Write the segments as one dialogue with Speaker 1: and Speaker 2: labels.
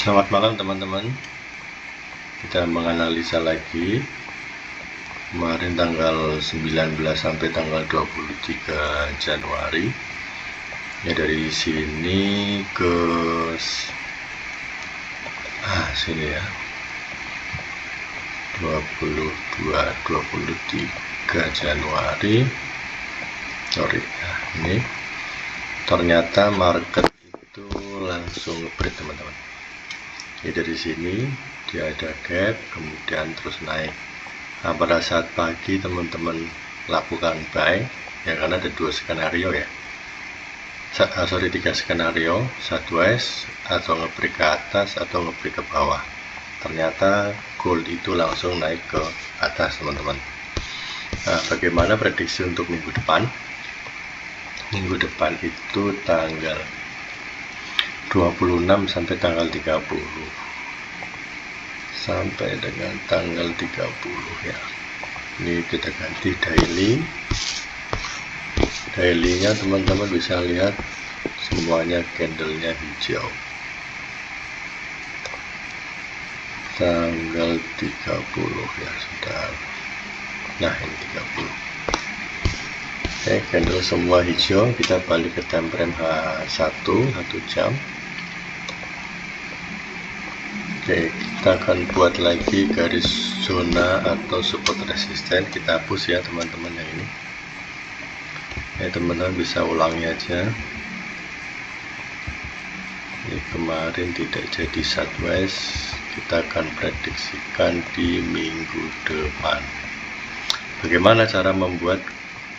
Speaker 1: Selamat malam teman-teman. Kita menganalisa lagi kemarin tanggal 19 sampai tanggal 23 Januari. Ya, dari sini ke sini ya. 23 Januari. Ini ternyata market itu langsung nge-break teman-teman. Ya, dari sini dia ada gap, kemudian terus naik. Nah, pada saat pagi teman-teman lakukan buy ya, karena ada dua skenario ya, tiga skenario, satu atau ngebreak ke atas atau ngebreak ke bawah. Ternyata gold itu langsung naik ke atas teman-teman. Nah, bagaimana prediksi untuk minggu depan? Minggu depan itu tanggal 26 sampai tanggal 30 sampai dengan tanggal 30 ya. Ini kita ganti daily-nya teman-teman bisa lihat semuanya candlenya hijau. Tanggal 30 ya sudah. Nah, ini 30. Oke, candle semua hijau. Kita balik ke time frame H1 1 jam. Oke, kita akan buat lagi garis zona atau support resisten. Kita hapus ya teman-teman yang ini. Ya, teman-teman bisa ulangi aja. Ini kemarin tidak jadi sideways. Kita akan prediksikan di minggu depan. Bagaimana cara membuat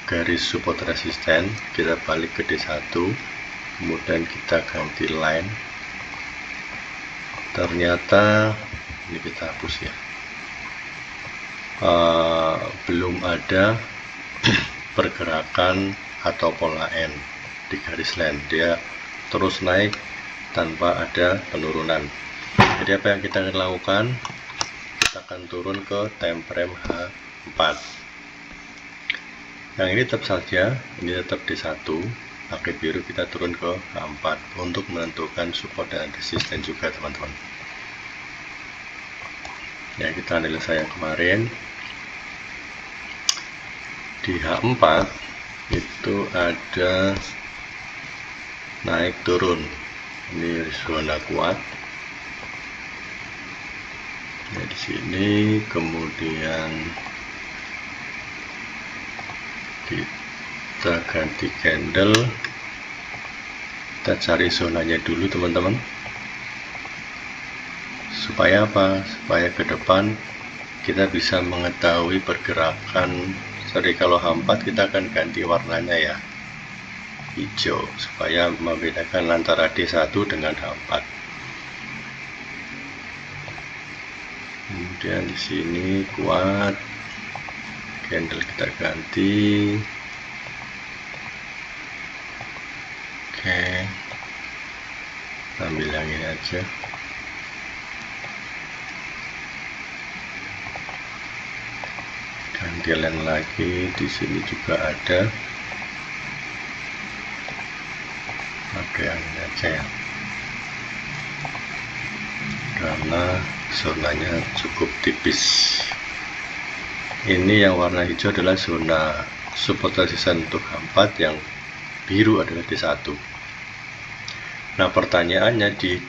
Speaker 1: garis support resisten? Kita balik ke D1, kemudian kita ganti line. Ternyata ini kita hapus ya, belum ada pergerakan atau pola N di garis line. Dia terus naik tanpa ada penurunan. Jadi apa yang kita akan lakukan? Kita akan turun ke time frame H4. Yang ini tetap saja, ini tetap D1, pakai biru, kita turun ke H4 untuk menentukan support dan resisten juga teman-teman. Ya, kita analisa yang kemarin di H4 itu ada naik turun. Ini zona kuat. Ya, di sini kemudian kita ganti candle, kita cari zonanya dulu teman-teman, supaya apa? Supaya ke depan kita bisa mengetahui pergerakan. Kalau H4 kita akan ganti warnanya ya, hijau, supaya membedakan antara D1 dengan H4. Kemudian di sini kuat, candle kita ganti. Oke, ambil yang ini aja. Ganti line lagi, di sini juga ada. Oke, yang ini aja ya, karena zonanya cukup tipis. Ini yang warna hijau adalah zona support resisten untuk H4, yang biru adalah D1. Nah, pertanyaannya di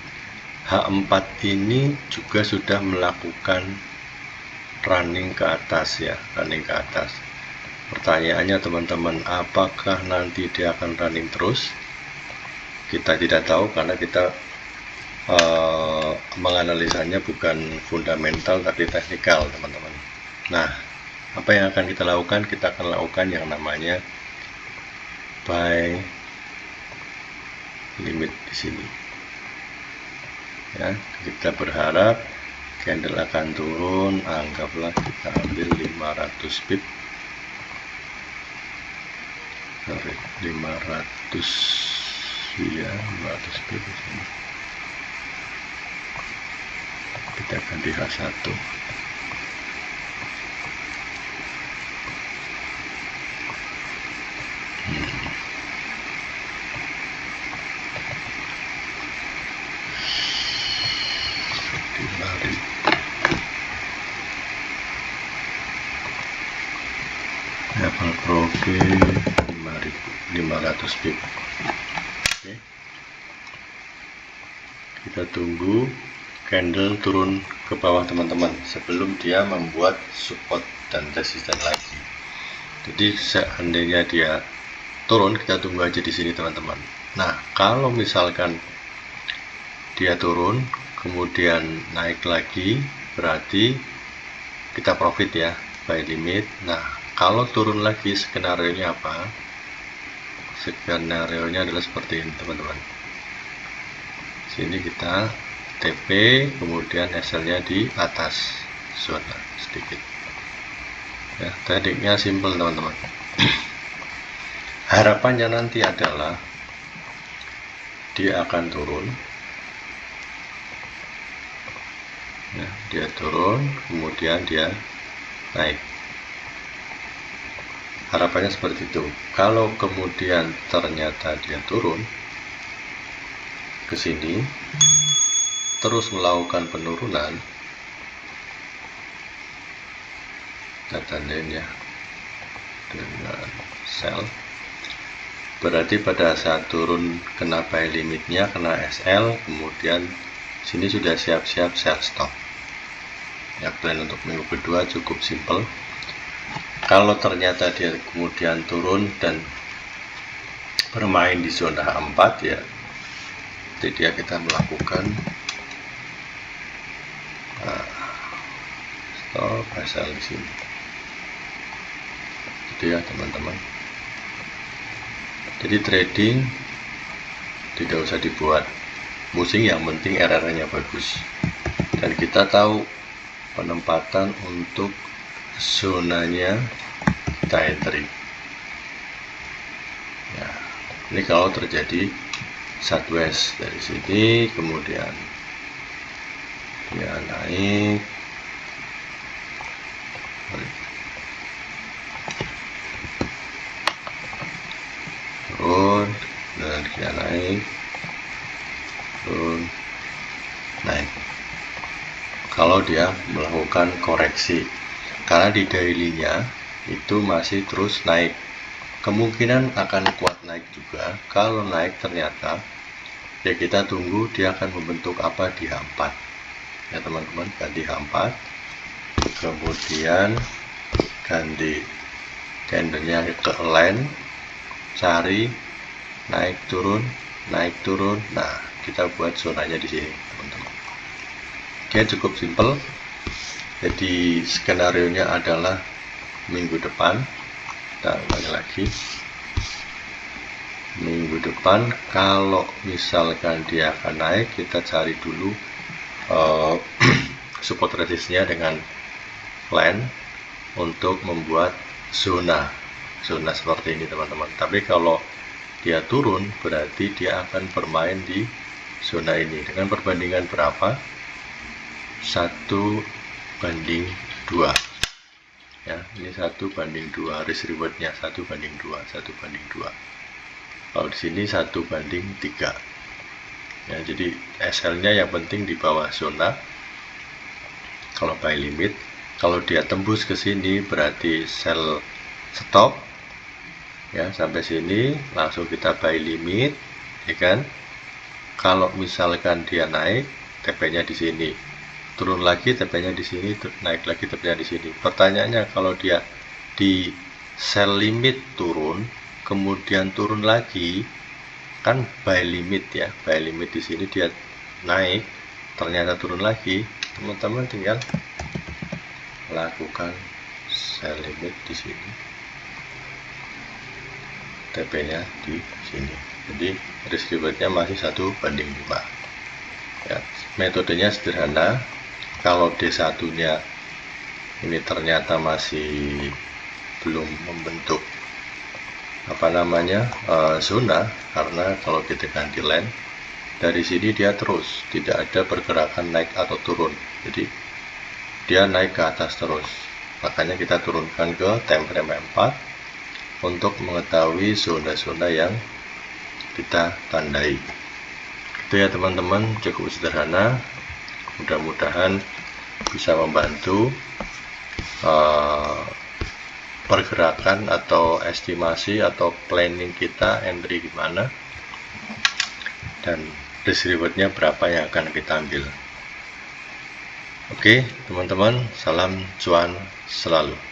Speaker 1: H4 ini juga sudah melakukan running ke atas ya, running ke atas. Pertanyaannya teman-teman, apakah nanti dia akan running terus? Kita tidak tahu karena kita menganalisanya bukan fundamental tapi teknikal teman-teman. Nah, apa yang akan kita lakukan? Kita akan lakukan yang namanya buy limit di sini. Ya, kita berharap candle akan turun, anggaplah kita ambil 500 pip. 500 ya, 500 pip di sini. Kita ganti H1. Oke, 5.500 pip. Oke, kita tunggu candle turun ke bawah teman-teman sebelum dia membuat support dan resisten lagi. Jadi seandainya dia turun, kita tunggu aja di sini teman-teman. Nah, kalau misalkan dia turun kemudian naik lagi, berarti kita profit ya, buy limit. Nah, kalau turun lagi, skenario nya apa? Skenario nya adalah seperti ini teman-teman. Sini kita TP, kemudian SL-nya di atas zona sedikit. Ya, tradingnya simple teman-teman. Harapannya nanti adalah dia akan turun. Ya, dia turun, kemudian dia naik. Harapannya seperti itu. Kalau kemudian ternyata dia turun ke sini, terus melakukan penurunan, kita tandain ya dengan sell, berarti pada saat turun kena buy limitnya, kena SL, kemudian sini sudah siap-siap sell stop ya. Plan untuk minggu kedua cukup simple. Kalau ternyata dia kemudian turun dan bermain di zona 4 ya, jadi kita melakukan stop SL di sini. Itu ya teman-teman. Jadi trading tidak usah dibuat pusing, yang penting RR-nya bagus. Dan kita tahu penempatan untuk zonanya kita entry. Ya, ini kalau terjadi sideways dari sini, kemudian dia naik, turun, dan dia naik, turun, naik. Kalau dia melakukan koreksi, karena di daily-nya itu masih terus naik, kemungkinan akan kuat naik juga. Kalau naik ternyata ya kita tunggu dia akan membentuk apa di H4 ya teman-teman. Ganti H4, kemudian ganti candlenya ke line, cari naik turun, naik turun. Nah, kita buat zonanya di sini teman-teman. Dia cukup simple. Jadi skenario nya adalah minggu depan, kita ulangi lagi, minggu depan kalau misalkan dia akan naik, kita cari dulu support resistnya dengan line untuk membuat zona seperti ini teman-teman. Tapi kalau dia turun, berarti dia akan bermain di zona ini dengan perbandingan berapa? 1:2 ya. Ini 1:2, risk rewardnya 1:2, 1:2. Kalau di sini 1:3 ya. Jadi SL nya yang penting di bawah zona kalau buy limit. Kalau dia tembus ke sini berarti sell stop ya, sampai sini langsung kita buy limit ya kan. Kalau misalkan dia naik, TP-nya di sini, turun lagi TP-nya di sini, naik lagi TP-nya di sini. Pertanyaannya, kalau dia di sell limit turun, kemudian turun lagi, kan buy limit ya, buy limit di sini dia naik, ternyata turun lagi, teman-teman tinggal lakukan sell limit di sini, TP-nya di sini. Jadi risk rewardnya masih 1:5 ya. Metodenya sederhana. Kalau D1 nya ini ternyata masih belum membentuk zona, karena kalau kita ganti line dari sini dia terus tidak ada pergerakan naik atau turun, jadi dia naik ke atas terus. Makanya kita turunkan ke time frame 4 untuk mengetahui zona-zona yang kita tandai. Itu ya teman-teman, cukup sederhana. Mudah-mudahan bisa membantu pergerakan atau estimasi atau planning kita, entry gimana, dan risk rewardnya berapa yang akan kita ambil. Oke teman-teman, salam cuan selalu.